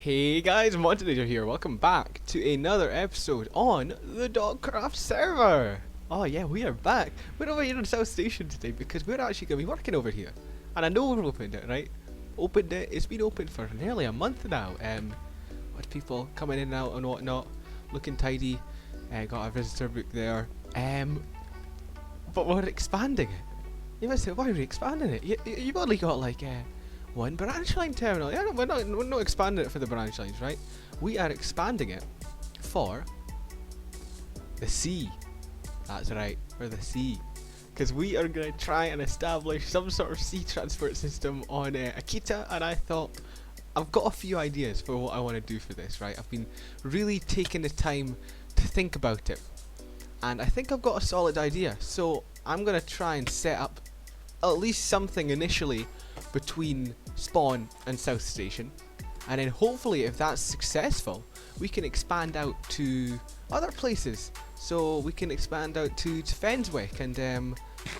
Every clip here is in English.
Hey guys, Montinator here. Welcome back to another episode on the Dogcraft server. Oh yeah, we are back. We're over here on South Station today because we're actually going to be working over here. And I know we've opened it, right? Opened it. It's been open for nearly a month now. With people coming in and out and whatnot, looking tidy. Got a visitor book there. But we're expanding it. You might say, why are we expanding it? You've only got like one branch line terminal. Yeah, we're not expanding it for the branch lines, right? We are expanding it for the sea. That's right, for the sea. Because we are going to try and establish some sort of sea transport system on Akita, and I thought, I've got a few ideas for what I want to do for this, right? I've been really taking the time to think about it, and I think I've got a solid idea. So I'm going to try and set up at least something initially between spawn and South Station, and then hopefully if that's successful we can expand out to other places. So we can expand out to Fenswick and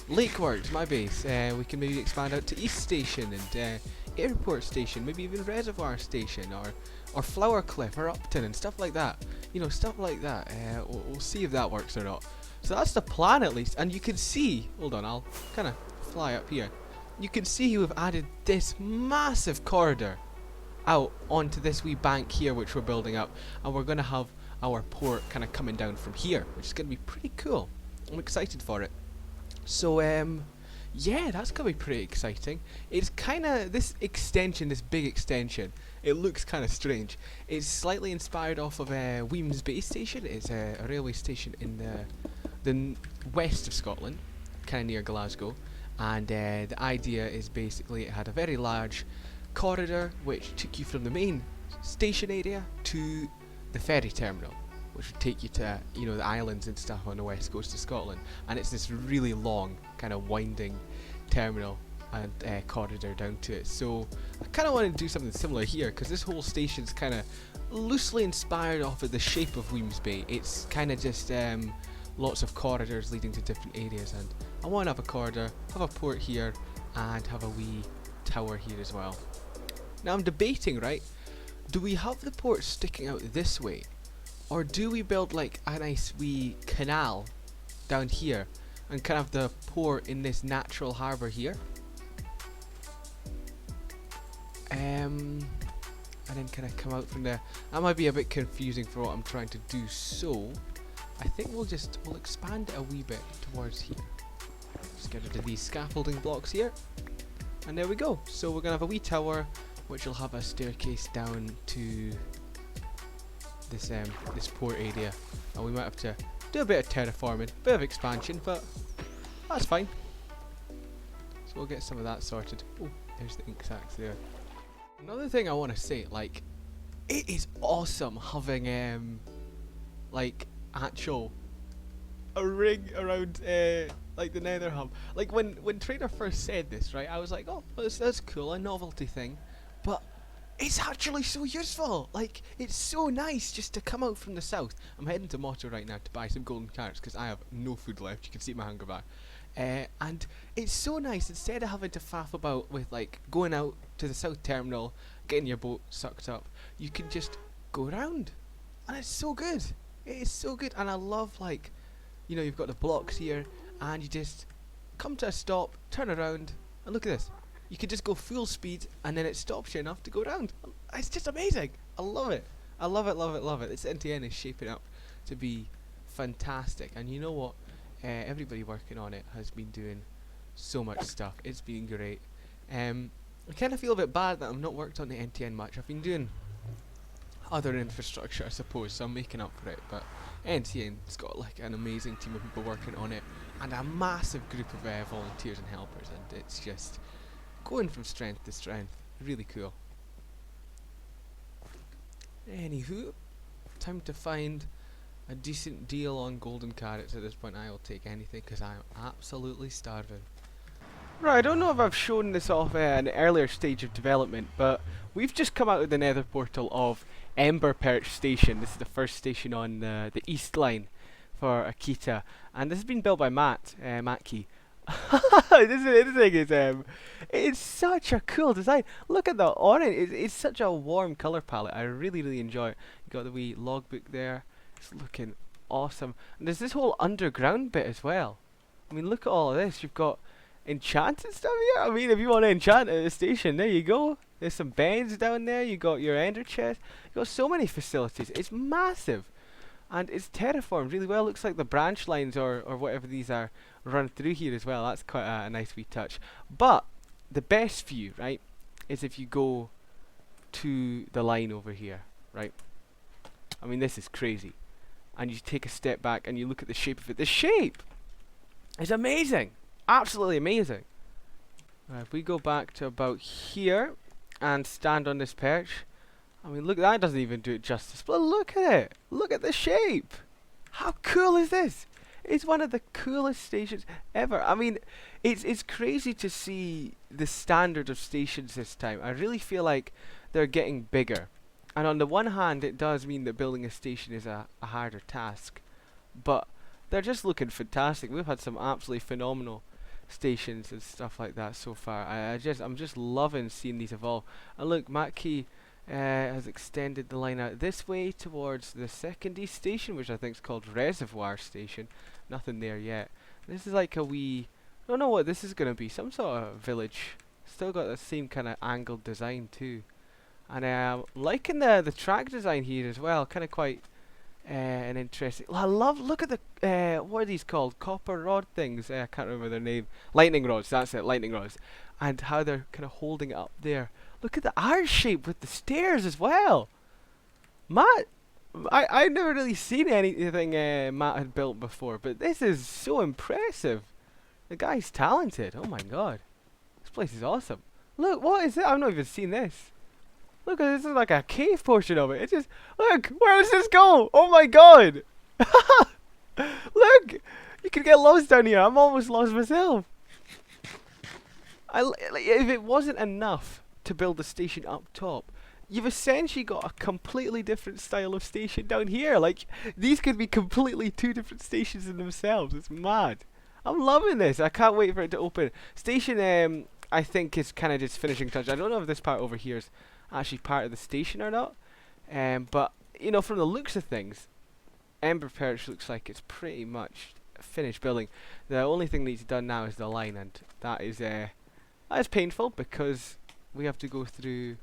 Lakeworks, my base. We can maybe expand out to East Station and Airport Station, maybe even Reservoir Station or Flower Cliff or Upton and stuff like that. You know, stuff like that. We'll see if that works or not. So that's the plan at least, and you can see, hold on, I'll kind of fly up here. You can see we've added this massive corridor out onto this wee bank here which we're building up, and we're going to have our port kind of coming down from here, which is going to be pretty cool. I'm excited for it. So yeah, that's going to be pretty exciting. It's kind of, this extension, this big extension, it looks kind of strange. It's slightly inspired off of Weems Base Station. It's a railway station in the west of Scotland, kind of near Glasgow. And the idea is basically it had a very large corridor which took you from the main station area to the ferry terminal, which would take you to, you know, the islands and stuff on the west coast of Scotland. And it's this really long, kind of winding terminal and corridor down to it. So I kind of want to do something similar here, because this whole station's kind of loosely inspired off of the shape of Weems Bay. It's kind of just lots of corridors leading to different areas, and I want to have a corridor, have a port here, and have a wee tower here as well. Now I'm debating, right, do we have the port sticking out this way, or do we build like a nice wee canal down here and kind of have the port in this natural harbour here, and then kind of come out from there? That might be a bit confusing for what I'm trying to do, so I think we'll expand it a wee bit towards here. Just get rid of these scaffolding blocks here, and there we go. So we're gonna have a wee tower which will have a staircase down to this this port area, and we might have to do a bit of terraforming, bit of expansion, but that's fine. So we'll get some of that sorted. Oh, there's the ink sacks there. Another thing I want to say, like, it is awesome having like actual a ring around like the nether hub. Like when Trader first said this, right, I was like, oh, that's cool, a novelty thing, but it's actually so useful. Like, it's so nice just to come out from the south. I'm heading to Motto right now to buy some golden carrots because I have no food left. You can see my hunger bar. And it's so nice, instead of having to faff about with like going out to the south terminal, getting your boat sucked up, you can just go around, and it's so good. It is so good, and I love, like, you know, you've got the blocks here, and you just come to a stop, turn around, and look at this. You can just go full speed, and then it stops you enough to go around. It's just amazing. I love it. I love it, love it, love it. This NTN is shaping up to be fantastic, and you know what? Everybody working on it has been doing so much stuff. It's been great. I kind of feel a bit bad that I've not worked on the NTN much. I've been doing other infrastructure, I suppose, so I'm making up for it, but NTN's got like an amazing team of people working on it, and a massive group of volunteers and helpers, and it's just going from strength to strength. Really cool. Anywho, time to find a decent deal on golden carrots. At this point I will take anything because I'm absolutely starving. Right, I don't know if I've shown this off at an earlier stage of development, but we've just come out of the nether portal of Emberperch Station. This is the first station on the east line for Akita, and this has been built by Matt Key. This thing is it's such a cool design. Look at the orange. It's such a warm color palette. I really enjoy it. You got the wee logbook there. It's looking awesome. And there's this whole underground bit as well. I mean, look at all of this. You've got enchanted stuff here. I mean, if you want to enchant at the station, there you go. There's some beds down there. You got your ender chest. You got so many facilities. It's massive. And it's terraformed really well. Looks like the branch lines or whatever these are run through here as well. That's quite a nice wee touch. But the best view, right, is if you go to the line over here, right? I mean, this is crazy. And you take a step back and you look at the shape of it. The shape is amazing. Absolutely amazing. Right, if we go back to about here and stand on this perch, I mean, look, that doesn't even do it justice. But look at it. Look at the shape. How cool is this? It's one of the coolest stations ever. I mean, it's crazy to see the standard of stations this time. I really feel like they're getting bigger. And on the one hand, it does mean that building a station is a harder task. But they're just looking fantastic. We've had some absolutely phenomenal stations and stuff like that so far. I'm just loving seeing these evolve. And look, Matkey has extended the line out this way towards the secondary station, which I think is called Reservoir Station. Nothing there yet. This is like a wee, I don't know what this is going to be, some sort of village. Still got the same kind of angled design too. And liking the track design here as well, kind of quite an interesting. I love, look at the, what are these called? Copper rod things, I can't remember their name. Lightning rods, that's it, lightning rods. And how they're kind of holding it up there. Look at the R shape with the stairs as well. Matt, I've never really seen anything Matt had built before, but this is so impressive. The guy's talented. Oh my god. This place is awesome. Look, what is it? I've not even seen this. Look, this is like a cave portion of it. It's just, look, where does this go? Oh my god. Look, you can get lost down here. I'm almost lost myself. If it wasn't enough to build a station up top, you've essentially got a completely different style of station down here. Like, these could be completely two different stations in themselves. It's mad. I'm loving this. I can't wait for it to open. Station, I think is kind of just finishing touch. I don't know if this part over here is actually part of the station or not. But, you know, from the looks of things, Emberperch looks like it's pretty much finished building. The only thing that needs done now is the line, and that is painful because we have to go through,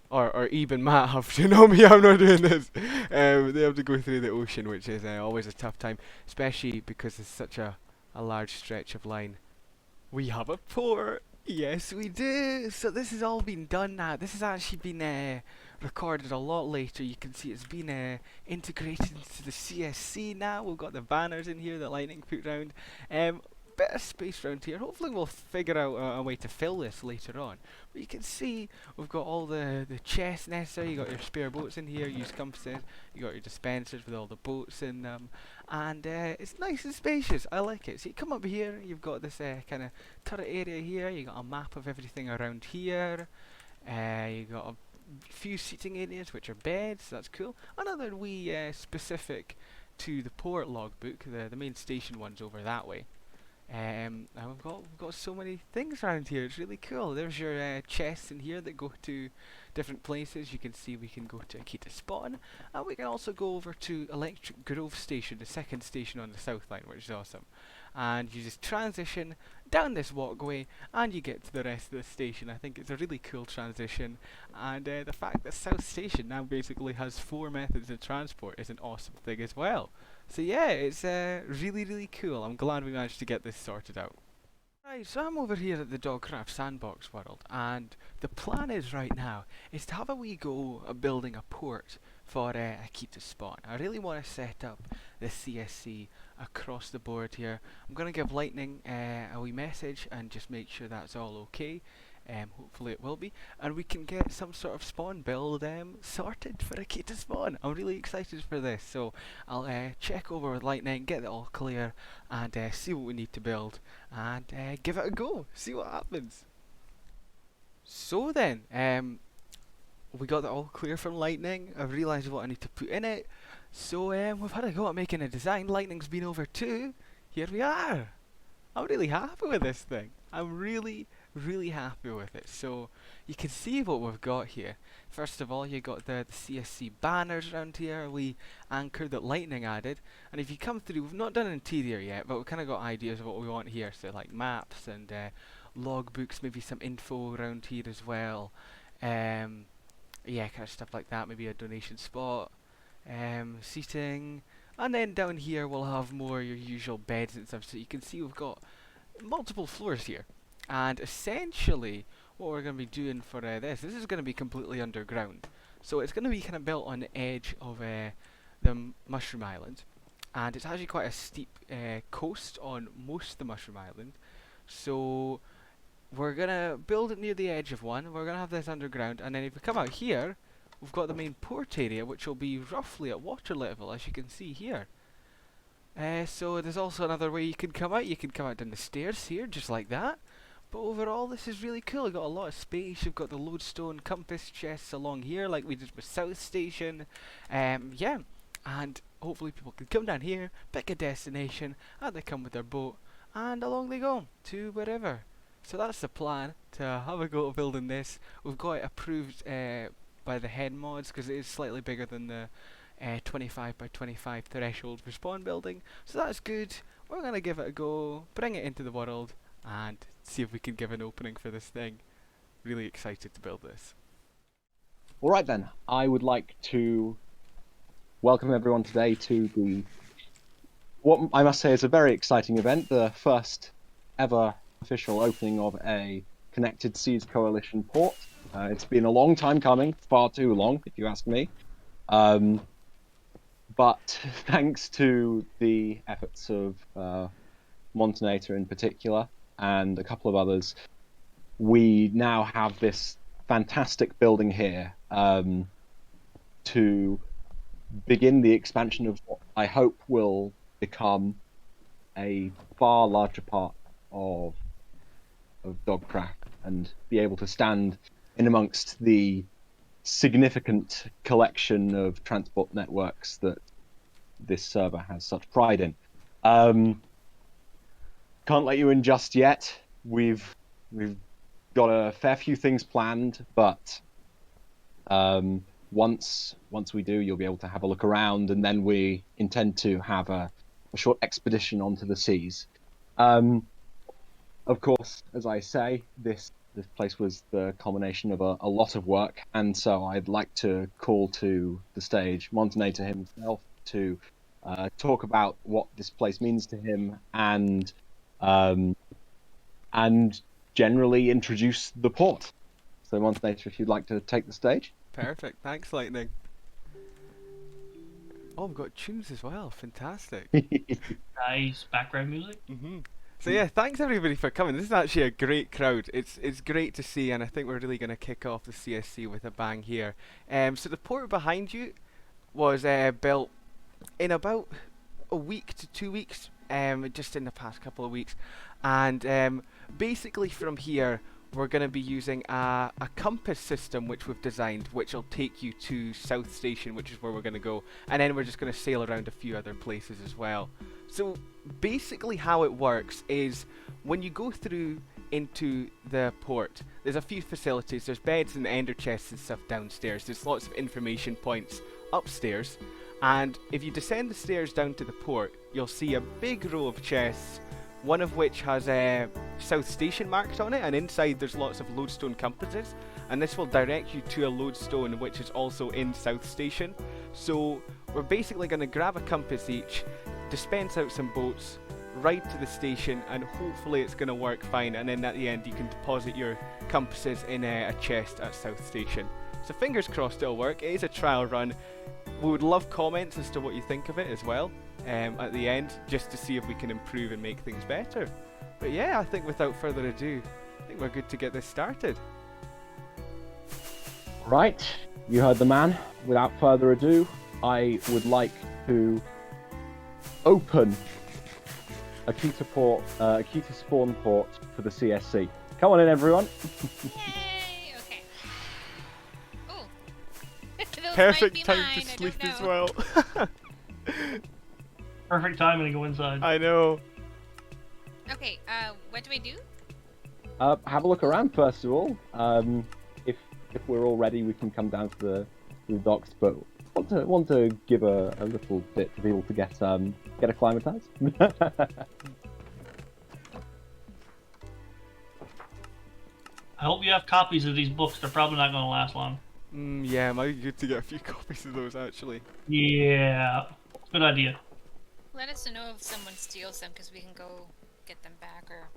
or even Matt have to, know me, I'm not doing this. They have to go through the ocean, which is always a tough time, especially because it's such a large stretch of line. We have a port. Yes, we do. So this has all been done now. This has actually been recorded a lot later. You can see it's been integrated into the CSC now. We've got the banners in here that Lightning put round. Bit of space around here. Hopefully we'll figure out a way to fill this later on. But you can see we've got all the chests necessary. You got your spare boats in here, use compasses. You got your dispensers with all the boats in them, and it's nice and spacious. I like it. So you come up here, you've got this kind of turret area here. You got a map of everything around here. You got a few seating areas which are beds. So that's cool. Another wee specific to the port logbook. The main station one's over that way. And we've got so many things around here. It's really cool. There's your chests in here that go to different places. You can see we can go to Akita Spawn, and we can also go over to Electric Grove Station, the second station on the south line, which is awesome. And you just transition down this walkway, and you get to the rest of the station. I think it's a really cool transition, and the fact that South Station now basically has 4 methods of transport is an awesome thing as well. So yeah, it's really cool. I'm glad we managed to get this sorted out. Right, so I'm over here at the Dogcraft Sandbox world, and the plan is right now is to have a wee go at building a port for Akita Spawn. I really want to set up the CSC across the board here. I'm going to give Lightning a wee message and just make sure that's all okay. Hopefully it will be, and we can get some sort of spawn build sorted for Akita Spawn. I'm really excited for this, so I'll check over with Lightning, get it all clear, and see what we need to build, and give it a go, see what happens. So then, we got it all clear from Lightning. I've realised what I need to put in it, so we've had a go at making a design. Lightning's been over too. Here we are. I'm really happy with this thing. I'm really, really happy with it. So you can see what we've got here. First of all, you got the CSC banners around here, a wee anchor that Lightning added. And if you come through, we've not done an interior yet, but we've kind of got ideas of what we want here. So like maps and logbooks, maybe some info around here as well. Yeah, kind of stuff like that. Maybe a donation spot, seating. And then down here we'll have more your usual beds and stuff. So you can see we've got multiple floors here. And essentially what we're going to be doing for this is going to be completely underground. So it's going to be kind of built on the edge of the Mushroom Island. And it's actually quite a steep coast on most of the Mushroom Island. So we're going to build it near the edge of one. We're going to have this underground. And then if we come out here, we've got the main port area, which will be roughly at water level, as you can see here. So there's also another way you can come out. You can come out down the stairs here, just like that. But overall, this is really cool. You've got a lot of space. You've got the lodestone compass chests along here, like we did with South Station. Yeah, and hopefully people can come down here, pick a destination, and they come with their boat, and along they go to wherever. So that's the plan, to have a go at building this. We've got it approved by the head mods, because it is slightly bigger than the 25 by 25 threshold for spawn building. So that's good. We're going to give it a go, bring it into the world, and see if we can give an opening for this thing. Really excited to build this. Alright then, I would like to welcome everyone today to what I must say is a very exciting event, the first ever official opening of a Connected Seas Coalition port. It's been a long time coming, far too long if you ask me. But thanks to the efforts of Montenator in particular, and a couple of others, we now have this fantastic building here to begin the expansion of what I hope will become a far larger part of Dogcraft, and be able to stand in amongst the significant collection of transport networks that this server has such pride in. Can't let you in just yet. We've got a fair few things planned, but once we do, you'll be able to have a look around, and then we intend to have a short expedition onto the seas. Of course, as I say, this place was the culmination of a lot of work, and so I'd like to call to the stage Montenator himself to talk about what this place means to him, and generally introduce the port. So Montenator, if you'd like to take the stage. Perfect, thanks Lightning. Oh, we've got tunes as well, fantastic. Nice background music. So yeah, thanks everybody for coming. This is actually a great crowd. It's great to see, and I think we're really going to kick off the CSC with a bang here. So the port behind you was built in about a week to 2 weeks, just in the past couple of weeks, and basically from here we're going to be using a compass system which we've designed, which will take you to South Station, which is where we're going to go, and then we're just going to sail around a few other places as well. So basically how it works is when you go through into the port, there's a few facilities. There's beds and ender chests and stuff downstairs. There's lots of information points upstairs, and if you descend the stairs down to the port, you'll see a big row of chests, one of which has South Station marked on it, and inside there's lots of lodestone compasses, and this will direct you to a lodestone which is also in South Station. So we're basically going to grab a compass each, dispense out some boats, ride to the station, and hopefully it's going to work fine, and then at the end you can deposit your compasses in a chest at South Station. So fingers crossed it'll work. It is a trial run. We would love comments as to what you think of it as well at the end, just to see if we can improve and make things better. But yeah, I think without further ado, I think we're good to get this started. Right, you heard the man. Without further ado, I would like to open Akita spawn port for the CSC. Come on in, everyone. Yay! Okay. Oh. Those Perfect might be time mine, to I sleep don't as know. well. Perfect timing to go inside. I know. Okay, what do we do? Have a look around first of all. If we're all ready, we can come down to the docks. But want to give a little bit to people to get acclimatized. I hope you have copies of these books. They're probably not going to last long. Yeah, might be good to get a few copies of those actually. Yeah, good idea. Let us know if someone steals them, because we can go get them back, or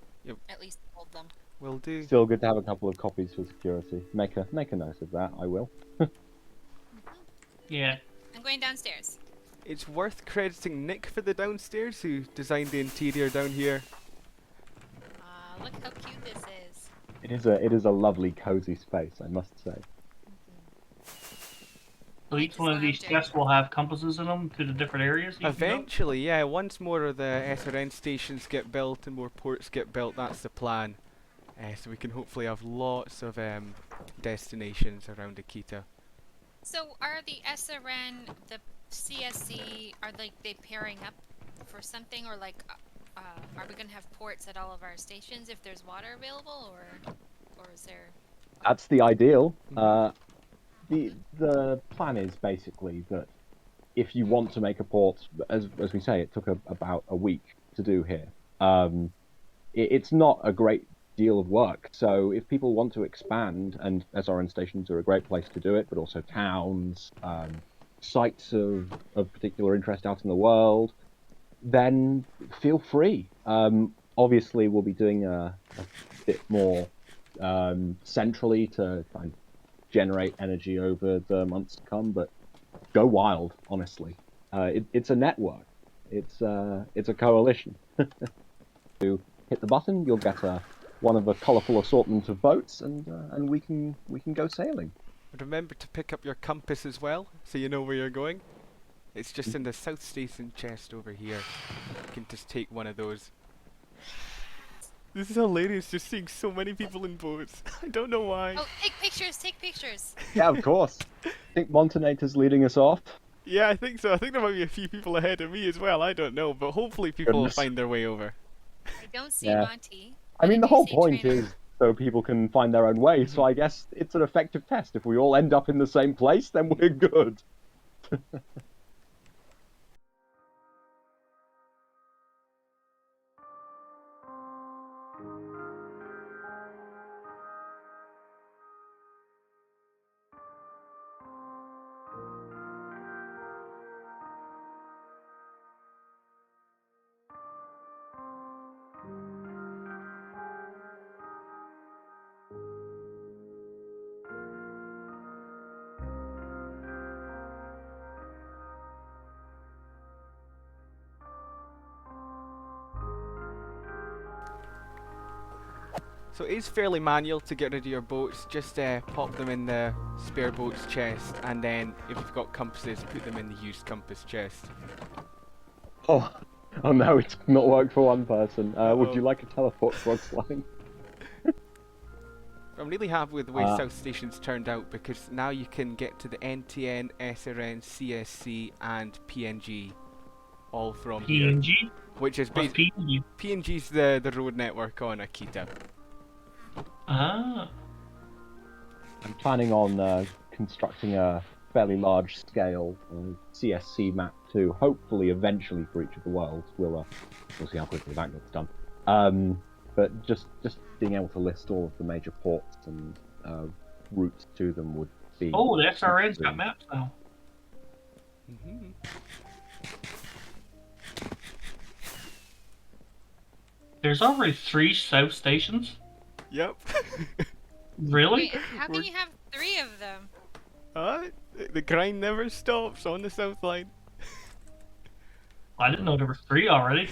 at least hold them. Will do. Still good to have a couple of copies for security. Make a note of that. I will. Yeah. I'm going downstairs. It's worth crediting Nick for the downstairs, who designed the interior down here. Look how cute this is. It is a lovely, cozy space, I must say. So each one of these chests will have compasses in them to the different areas. Eventually, yeah. Once more of the SRN stations get built and more ports get built, that's the plan. So we can hopefully have lots of destinations around Akita. So are the SRN, the CSC, are they pairing up for something, or like, are we gonna have ports at all of our stations if there's water available, or is there? That's the ideal. The plan is basically that if you want to make a port, as we say, it took about a week to do here. It's not a great deal of work. So if people want to expand, and SRN stations are a great place to do it, but also towns, sites of particular interest out in the world, then feel free. Obviously, we'll be doing a bit more centrally to kind of generate energy over the months to come, but go wild, honestly. It's a network. It's a coalition. To hit the button, you'll get one of a colourful assortment of boats, and we can go sailing. Remember to pick up your compass as well, so you know where you're going. It's just in the South Station chest over here. You can just take one of those. This is hilarious, just seeing so many people in boats. I don't know why. Oh, take pictures, take pictures. Yeah, of course. I think Montenator's leading us off. Yeah, I think so. I think there might be a few people ahead of me as well. I don't know, but hopefully people will find their way over. I don't see Yeah. Monty. I mean, the whole point trainer? is so people can find their own way, so I guess it's an effective test. If we all end up in the same place, then we're good. So it is fairly manual to get rid of your boats. Just pop them in the spare boats chest, and then if you've got compasses, put them in the used compass chest. Oh no, it's not worked for one person. Would Uh-oh. you like a teleport drugs line? I'm really happy with the way South Station's turned out, because now you can get to the NTN, SRN, CSC, and PNG all from here. PNG? Which is What's basically PNG? PNG's the road network on Akita. Ah. I'm planning on constructing a fairly large scale CSC map too, hopefully eventually for each of the worlds. We'll see how quickly that gets done. But just being able to list all of the major ports and routes to them would be... Oh, the SRN's got maps now. Mm-hmm. There's already 3 South stations? Yep. Really? Wait, how can you have 3 of them? The grind never stops on the South Line. I didn't know there were 3 already.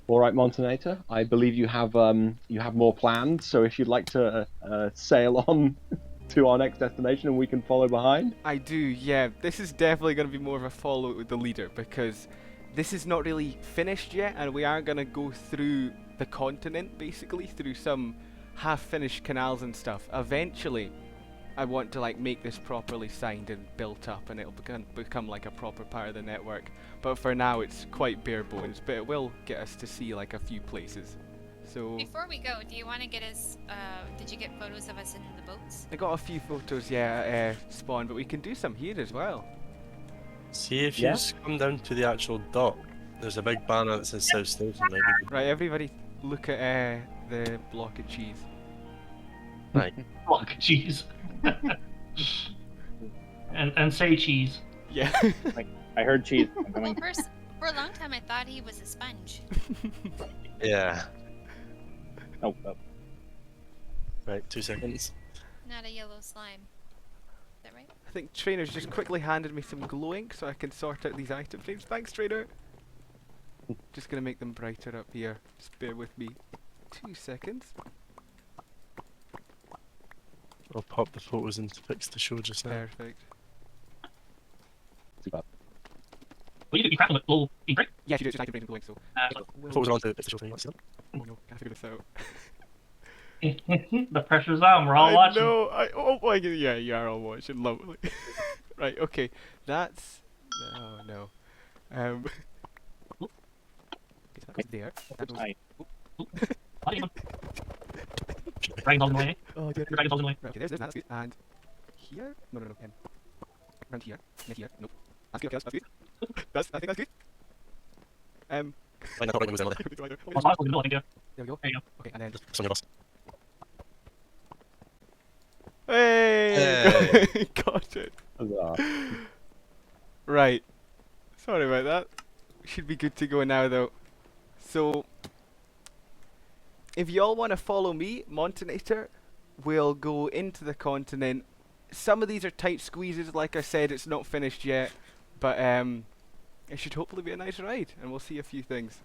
All right, Montenator. I believe you have more planned. So if you'd like to sail on to our next destination, and we can follow behind. I do, yeah. This is definitely going to be more of a follow with the leader, because this is not really finished yet, and we are going to go through the continent, basically, through some half-finished canals and stuff. Eventually, I want to like make this properly signed and built up, and it'll become like a proper part of the network. But for now, it's quite bare bones. But it will get us to see like a few places. So Before we go, do you want to get us? Did you get photos of us in the boats? I got a few photos, yeah, Spawn. But we can do some here as well. See if Yeah. you just come down to the actual dock. There's a big banner that says South Station. Right, everybody, look at the block of cheese. Right. Block of cheese. and say cheese. Yeah. I heard cheese. Well, for a long time, I thought he was a sponge. Yeah. Oh, Right, 2 seconds. Not a yellow slime. Is that right? I think Trainer's just quickly handed me some glow ink so I can sort out these item frames. Thanks, Trainer. Just gonna make them brighter up here. Just bear with me 2 seconds. I'll pop the photos in to fix the show just now. Perfect. too bad. Well, you crafting with glow ink, right? Yeah, she did just item frames and glow ink, so. Photos are on to fix the show thing. Let's see them. Oh no, gotta figure this out. The pressure's on. We're all watching. No, oh my god, yeah, you are all watching. Lovely. Right, okay, that's. Oh no. Okay, so that goes there. That goes. Aye. Dragon Ball's in the way. Oh dear. Dragon Ball's in the way. Right, okay, there's that's good. And here? No. Around here. Not here. Nope. That's good, okay, that's good. I think that's good. Right now, right moves in there. Well, it's honestly in the middle, I think, yeah. There we go. There you go. Okay, and then. Just on your bus. Hey! Hey. Got it. Huzzah. Right. Sorry about that. Should be good to go now though. So, if y'all want to follow me, Montonator, we'll go into the continent. Some of these are tight squeezes, like I said, it's not finished yet, but it should hopefully be a nice ride, and we'll see a few things.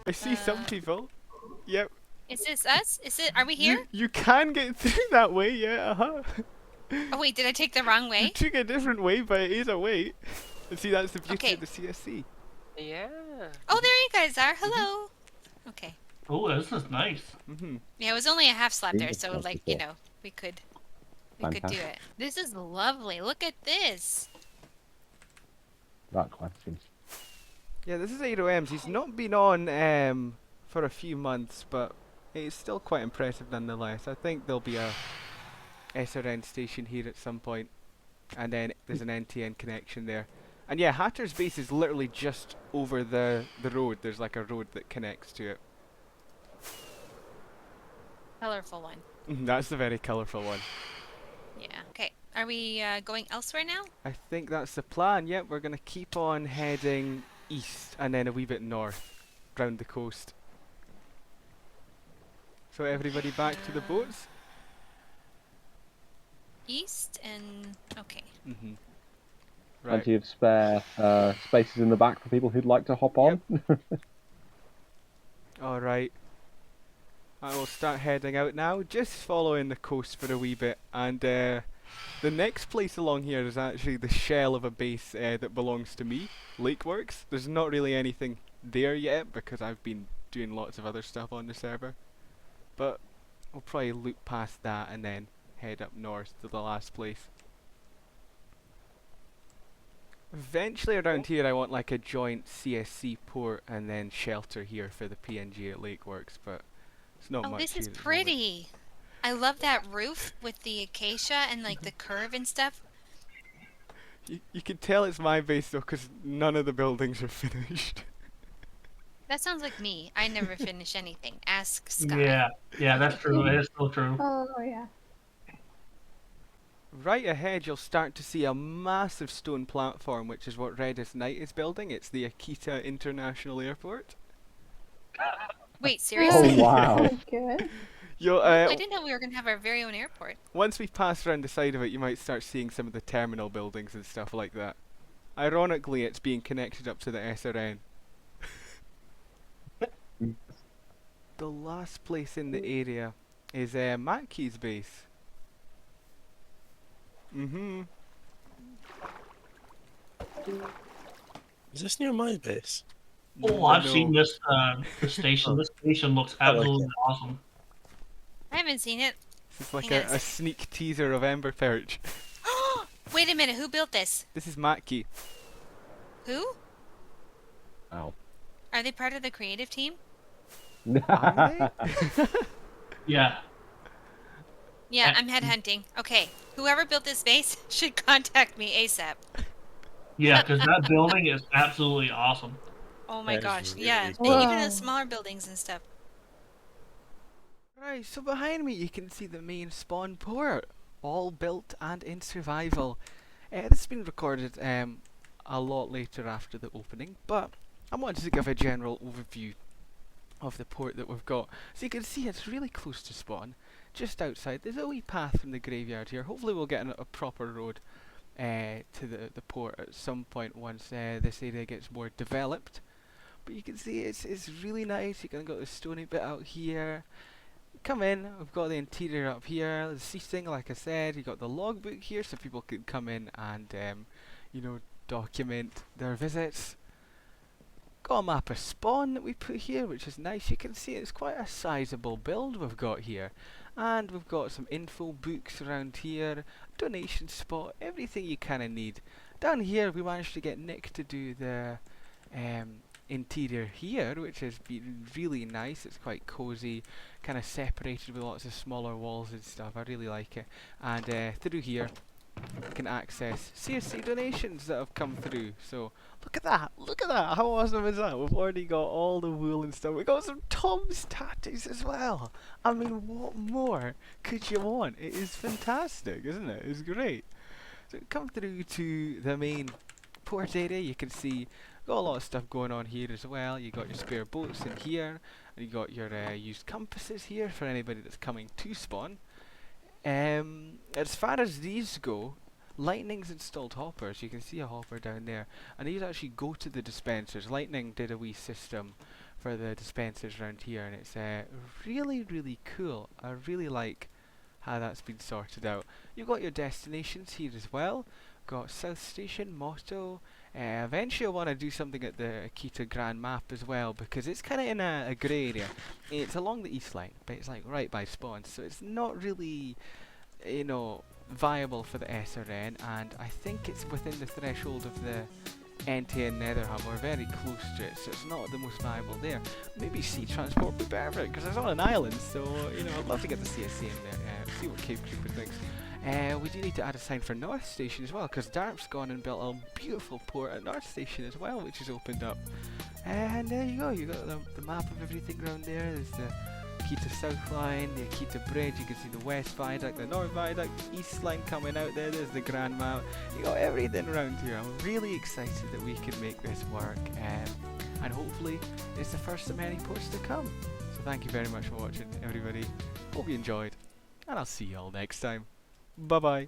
I see some people. Yep. Is this us? Are we here? You can get through that way, yeah, uh-huh. Oh wait, did I take the wrong You way? took a different way, but it is a way. And see, that's the beauty Okay. of the CSC. Yeah. Oh, there you guys are. Hello. Okay. Oh, this is nice. Mm-hmm. Yeah, it was only a half slab there, Jesus, so that's like, cool. you know, we could do it. Fantastic. This is lovely. Look at this. That question. Yeah, this is 8OMs. He's not been on for a few months, but it's still quite impressive nonetheless. I think there'll be a SRN station here at some point, and then there's an NTN connection there. And yeah, Hatter's base is literally just over the road. There's like a road that connects to it. Colorful one. That's the very colourful one. Yeah. Okay. Are we going elsewhere now? I think that's the plan. Yep, we're gonna keep on heading east and then a wee bit north, round the coast. So everybody back to the boats. East and okay. Mhm. Right. Plenty of spare spaces in the back for people who'd like to hop on. All right. I will start heading out now, just following the coast for a wee bit, and the next place along here is actually the shell of a base that belongs to me, Lakeworks. There's not really anything there yet because I've been doing lots of other stuff on the server, but we'll probably loop past that and then head up north to the last place. Eventually around here I want like a joint CSC port and then shelter here for the PNG at Lakeworks, but it's not Oh, much this here is at the moment. pretty. I love that roof with the acacia and like the curve and stuff. You can tell it's my base though, because none of the buildings are finished. That sounds like me. I never finish anything. Ask Sky. Yeah, that's true. It is so true. Oh yeah. Right ahead, you'll start to see a massive stone platform, which is what Redis Knight is building. It's the Akita International Airport. Wait, Oh seriously? wow! Good. You'll, I didn't know we were gonna have our very own airport. once we pass around the side of it, you might start seeing some of the terminal buildings and stuff like that. Ironically, it's being connected up to the SRN. The last place in the area is Matkey's base. Mm-hmm. Is this near my base? Oh, I've No. seen this. The station. This station looks I like absolutely it. awesome. I haven't seen it. This is like Hang on a a sneak teaser of Emberperch. Wait a minute, who built this? This is Matkey. Who? Wow. Are they part of the creative team? Are they? Yeah. Yeah, I'm headhunting. Okay, whoever built this base should contact me ASAP. Yeah, because that building is absolutely awesome. Oh my That is gosh, really yeah. cool. And even Wow. the smaller buildings and stuff. Right, so behind me you can see the main spawn port, all built and in survival. This has been recorded a lot later after the opening, but I wanted to give a general overview of the port that we've got. So you can see it's really close to spawn, just outside. There's a wee path from the graveyard here. Hopefully we'll get a proper road to the port at some point once this area gets more developed. But you can see it's really nice. You can got the stony bit out here. Come in, we've got the interior up here, the seating like I said, you got the logbook here so people can come in and you know, document their visits. Got a map of spawn that we put here, which is nice. You can see it's quite a sizable build we've got here. And we've got some info books around here, donation spot, everything you kinda need. Down here we managed to get Nick to do the interior here, which has been really nice. It's quite cozy, kind of separated with lots of smaller walls and stuff. I really like it. And through here you can access CSC donations that have come through. So look at that, how awesome is that? We've already got all the wool and stuff. We got some Tom's tattoos as well. I mean, what more could you want? It is fantastic, isn't it? It's great. So come through to the main port area. You can see got a lot of stuff going on here as well. You got your spare boats in here, and you got your used compasses here for anybody that's coming to spawn. As far as these go, Lightning's installed hoppers. You can see a hopper down there, and these actually go to the dispensers. Lightning did a wee system for the dispensers around here, and it's really, really cool. I really like how that's been sorted out. You've got your destinations here as well. Got South Station, Motto. Eventually I want to do something at the Akita Grand Map as well, because it's kind of in a grey area. It's along the east line, but it's like right by spawn, so it's not really, you know, viable for the SRN, and I think it's within the threshold of the NTN Nether Hub. We're very close to it, so it's not the most viable there. Maybe sea transport would be perfect, because it's on an island, so, you know, I'd love to get the CSC in there, see what Cave Creeper thinks. We do need to add a sign for North Station as well, because Darp's gone and built a beautiful port at North Station as well, which is opened up. And there you go, you got the map of everything around there. There's the Akita South Line, the Akita Bridge, you can see the West Viaduct, the North Viaduct, East Line coming out there, there's the Grand Map. You got everything around here. I'm really excited that we can make this work, and hopefully it's the first of many ports to come. So thank you very much for watching, everybody. Hope you enjoyed, and I'll see you all next time. Bye bye.